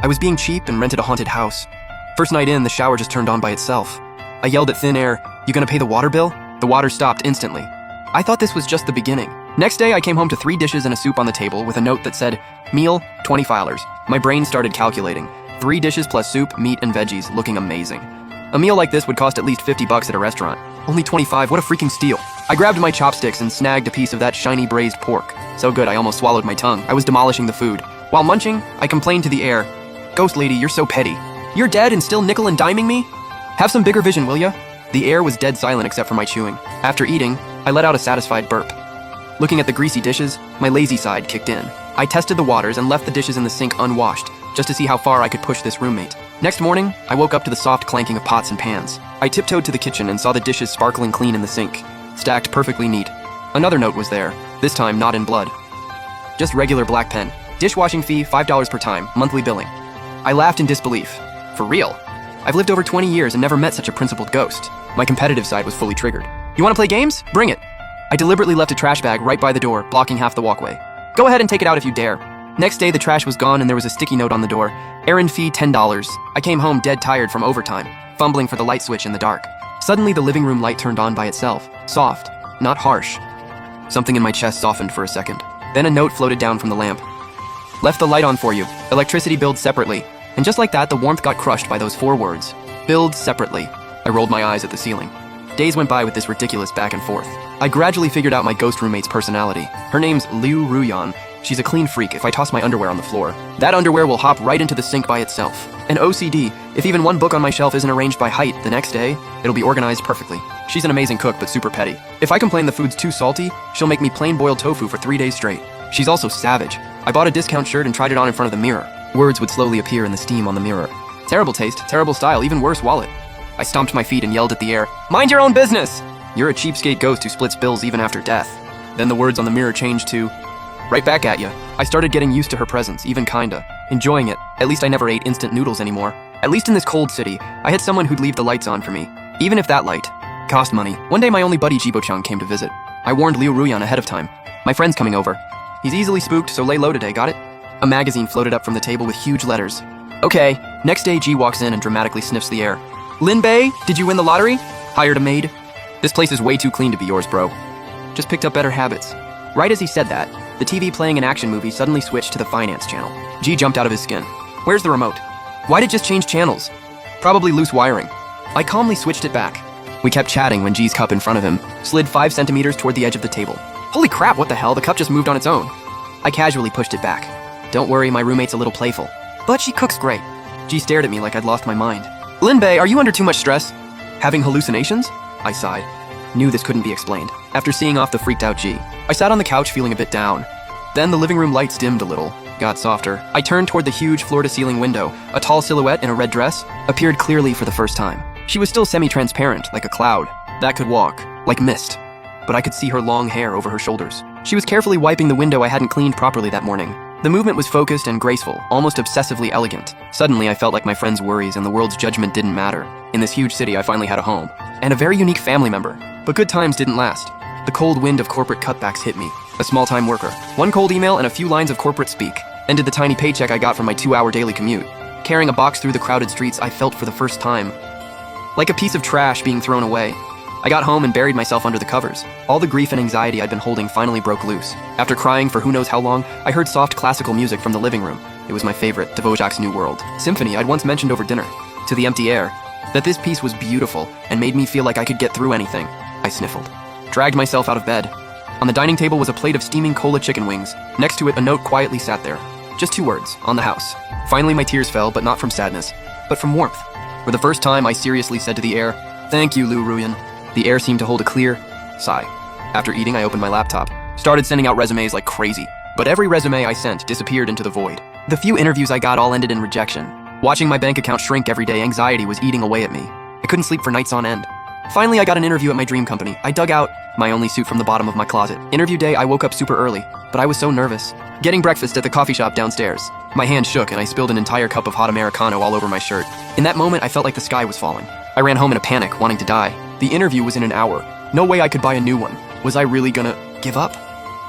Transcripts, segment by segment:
I was being cheap and rented a haunted house. First night in, the shower just turned on by itself. I yelled at thin air, "You gonna pay the water bill?" The water stopped instantly. I thought this was just the beginning. Next day, I came home to 3 dishes and a soup on the table with a note that said, "Meal, $20." My brain started calculating. 3 dishes plus soup, meat, and veggies, looking amazing. A meal like this would cost at least $50 at a restaurant. Only 25, what a freaking steal. I grabbed my chopsticks and snagged a piece of that shiny braised pork. So good, I almost swallowed my tongue. I was demolishing the food. While munching, I complained to the air, "Ghost lady, you're so petty. You're dead and still nickel and diming me? Have some bigger vision, will ya?" The air was dead silent except for my chewing. After eating, I let out a satisfied burp. Looking at the greasy dishes, my lazy side kicked in. I tested the waters and left the dishes in the sink unwashed, just to see how far I could push this roommate. Next morning, I woke up to the soft clanking of pots and pans. I tiptoed to the kitchen and saw the dishes sparkling clean in the sink, stacked perfectly neat. Another note was there, this time not in blood. Just regular black pen. Dishwashing fee, $5 per time, monthly billing. I laughed in disbelief. For real? I've lived over 20 years and never met such a principled ghost. My competitive side was fully triggered. "You want to play games? Bring it." I deliberately left a trash bag right by the door, blocking half the walkway. "Go ahead and take it out if you dare." Next day, the trash was gone and there was a sticky note on the door. Errand fee, $10. I came home dead tired from overtime, fumbling for the light switch in the dark. Suddenly, the living room light turned on by itself. Soft, not harsh. Something in my chest softened for a second. Then a note floated down from the lamp. "Left the light on for you. Electricity billed separately." And just like that, the warmth got crushed by those 4 words. Billed separately. I rolled my eyes at the ceiling. Days went by with this ridiculous back and forth. I gradually figured out my ghost roommate's personality. Her name's Liu Ruyan. She's a clean freak. If I toss my underwear on the floor, that underwear will hop right into the sink by itself. An OCD. If even one book on my shelf isn't arranged by height, the next day, it'll be organized perfectly. She's an amazing cook, but super petty. If I complain the food's too salty, she'll make me plain boiled tofu for 3 days straight. She's also savage. I bought a discount shirt and tried it on in front of the mirror. Words would slowly appear in the steam on the mirror. Terrible taste, terrible style, even worse wallet. I stomped my feet and yelled at the air, "Mind your own business! You're a cheapskate ghost who splits bills even after death." Then the words on the mirror changed to, "Right back at ya." I started getting used to her presence, even kinda. Enjoying it. At least I never ate instant noodles anymore. At least in this cold city, I had someone who'd leave the lights on for me. Even if that light cost money. One day my only buddy Jibo-chan came to visit. I warned Liu Ruyan ahead of time. "My friend's coming over. He's easily spooked, so lay low today, got it?" A magazine floated up from the table with huge letters. "Okay." Next day, G walks in and dramatically sniffs the air. "Lin Bei, did you win the lottery? Hired a maid? This place is way too clean to be yours, bro. Just picked up better habits." Right as he said that, the TV playing an action movie suddenly switched to the finance channel. G jumped out of his skin. "Where's the remote? Why'd it just change channels? Probably loose wiring." I calmly switched it back. We kept chatting when G's cup in front of him slid 5 centimeters toward the edge of the table. Holy crap, what the hell? The cup just moved on its own. I casually pushed it back. "Don't worry, my roommate's a little playful. But she cooks great." G stared at me like I'd lost my mind. "Lin Bei, are you under too much stress? Having hallucinations?" I sighed. Knew this couldn't be explained. After seeing off the freaked out G, I sat on the couch feeling a bit down. Then the living room lights dimmed a little, got softer. I turned toward the huge floor-to-ceiling window. A tall silhouette in a red dress appeared clearly for the first time. She was still semi-transparent, like a cloud that could walk, like mist. But I could see her long hair over her shoulders. She was carefully wiping the window I hadn't cleaned properly that morning. The movement was focused and graceful, almost obsessively elegant. Suddenly, I felt like my friend's worries and the world's judgment didn't matter. In this huge city, I finally had a home. And a very unique family member. But good times didn't last. The cold wind of corporate cutbacks hit me. A small-time worker. One cold email and a few lines of corporate speak ended the tiny paycheck I got from my 2-hour daily commute. Carrying a box through the crowded streets, I felt for the first time like a piece of trash being thrown away. I got home and buried myself under the covers. All the grief and anxiety I'd been holding finally broke loose. After crying for who knows how long, I heard soft classical music from the living room. It was my favorite, Dvorak's New World symphony I'd once mentioned over dinner. To the empty air, that this piece was beautiful and made me feel like I could get through anything. I sniffled. Dragged myself out of bed. On the dining table was a plate of steaming cola chicken wings. Next to it, a note quietly sat there. Just 2 words, on the house. Finally, my tears fell, but not from sadness, but from warmth. For the first time, I seriously said to the air, "Thank you, Liu Ruyan." The air seemed to hold a clear sigh. After eating, I opened my laptop. Started sending out resumes like crazy. But every resume I sent disappeared into the void. The few interviews I got all ended in rejection. Watching my bank account shrink every day, anxiety was eating away at me. I couldn't sleep for nights on end. Finally, I got an interview at my dream company. I dug out my only suit from the bottom of my closet. Interview day, I woke up super early, but I was so nervous. Getting breakfast at the coffee shop downstairs. My hand shook and I spilled an entire cup of hot Americano all over my shirt. In that moment, I felt like the sky was falling. I ran home in a panic, wanting to die. The interview was in an hour. No way I could buy a new one. Was I really gonna give up?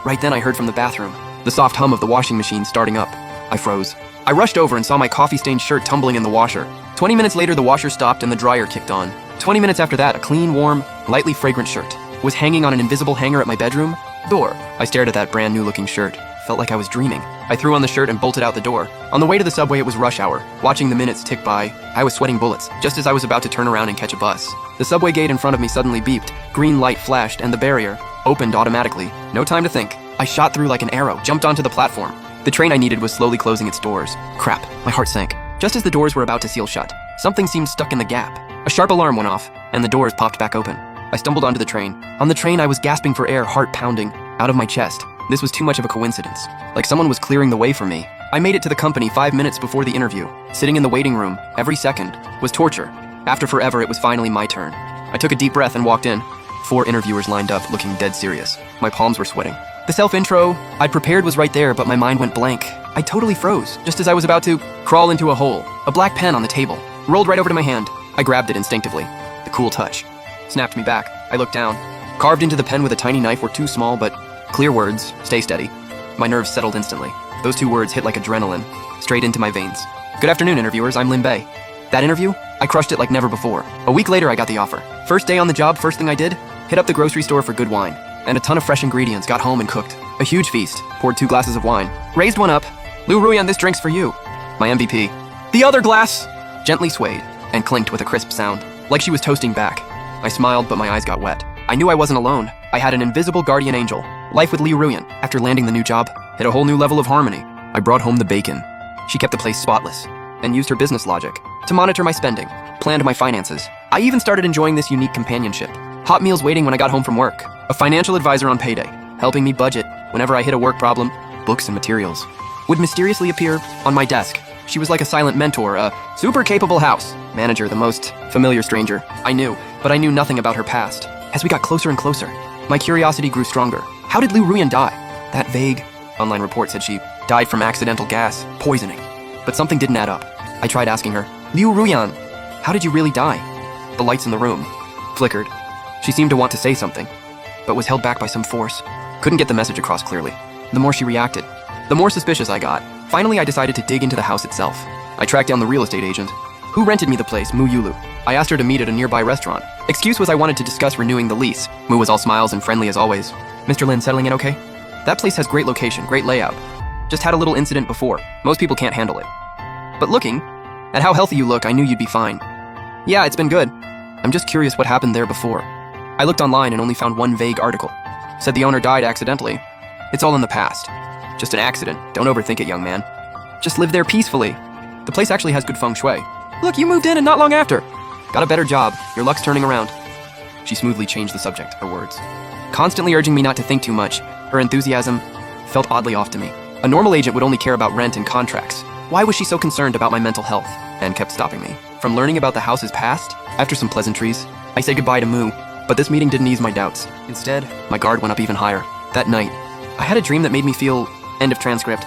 Right then I heard from the bathroom the soft hum of the washing machine starting up. I froze. I rushed over and saw my coffee-stained shirt tumbling in the washer. 20 minutes later, the washer stopped and the dryer kicked on. 20 minutes after that, a clean, warm, lightly fragrant shirt was hanging on an invisible hanger at my bedroom door. I stared at that brand new looking shirt. Felt like I was dreaming. I threw on the shirt and bolted out the door. On the way to the subway, it was rush hour. Watching the minutes tick by, I was sweating bullets, just as I was about to turn around and catch a bus. The subway gate in front of me suddenly beeped, green light flashed, and the barrier opened automatically. No time to think. I shot through like an arrow, jumped onto the platform. The train I needed was slowly closing its doors. Crap, my heart sank. Just as the doors were about to seal shut, something seemed stuck in the gap. A sharp alarm went off, and the doors popped back open. I stumbled onto the train. On the train, I was gasping for air, heart pounding out of my chest. This was too much of a coincidence. Like someone was clearing the way for me. I made it to the company 5 minutes before the interview. Sitting in the waiting room, every second, was torture. After forever, it was finally my turn. I took a deep breath and walked in. 4 interviewers lined up, looking dead serious. My palms were sweating. The self-intro I'd prepared was right there, but my mind went blank. I totally froze, just as I was about to crawl into a hole. A black pen on the table rolled right over to my hand. I grabbed it instinctively. The cool touch snapped me back. I looked down. Carved into the pen with a tiny knife were 2 small but clear words: stay steady. My nerves settled instantly. Those 2 words hit like adrenaline, straight into my veins. Good afternoon, interviewers. I'm Lin Bei. That interview? I crushed it like never before. A week later, I got the offer. First day on the job, first thing I did? Hit up the grocery store for good wine. And a ton of fresh ingredients, got home and cooked. A huge feast, poured 2 glasses of wine. Raised one up. Liu Ruyan, this drink's for you. My MVP. The other glass! Gently swayed, and clinked with a crisp sound, like she was toasting back. I smiled, but my eyes got wet. I knew I wasn't alone. I had an invisible guardian angel. Life with Liu Ruyan, after landing the new job, hit a whole new level of harmony. I brought home the bacon. She kept the place spotless, and used her business logic to monitor my spending, planned my finances. I even started enjoying this unique companionship. Hot meals waiting when I got home from work. A financial advisor on payday, helping me budget whenever I hit a work problem. Books and materials would mysteriously appear on my desk. She was like a silent mentor, a super capable house manager, the most familiar stranger I knew, but I knew nothing about her past. As we got closer and closer, my curiosity grew stronger. How did Liu Ruyan die? That vague online report said she died from accidental gas poisoning, but something didn't add up. I tried asking her, Liu Ruyan, how did you really die? The lights in the room flickered. She seemed to want to say something, but was held back by some force. Couldn't get the message across clearly. The more she reacted, the more suspicious I got. Finally, I decided to dig into the house itself. I tracked down the real estate agent who rented me the place, Mu Yulu. I asked her to meet at a nearby restaurant. Excuse was I wanted to discuss renewing the lease. Mu was all smiles and friendly as always. Mr. Lin, settling in okay? That place has great location, great layout. Just had a little incident before. Most people can't handle it. But looking at how healthy you look, I knew you'd be fine. Yeah, it's been good. I'm just curious what happened there before. I looked online and only found one vague article. Said the owner died accidentally. It's all in the past. Just an accident. Don't overthink it, young man. Just live there peacefully. The place actually has good feng shui. Look, you moved in and not long after. Got a better job. Your luck's turning around. She smoothly changed the subject, her words. Constantly urging me not to think too much, her enthusiasm felt oddly off to me. A normal agent would only care about rent and contracts. Why was she so concerned about my mental health? And kept stopping me from learning about the house's past. After some pleasantries, I said goodbye to Mu, but this meeting didn't ease my doubts. Instead, my guard went up even higher. That night, I had a dream that made me feel... End of transcript.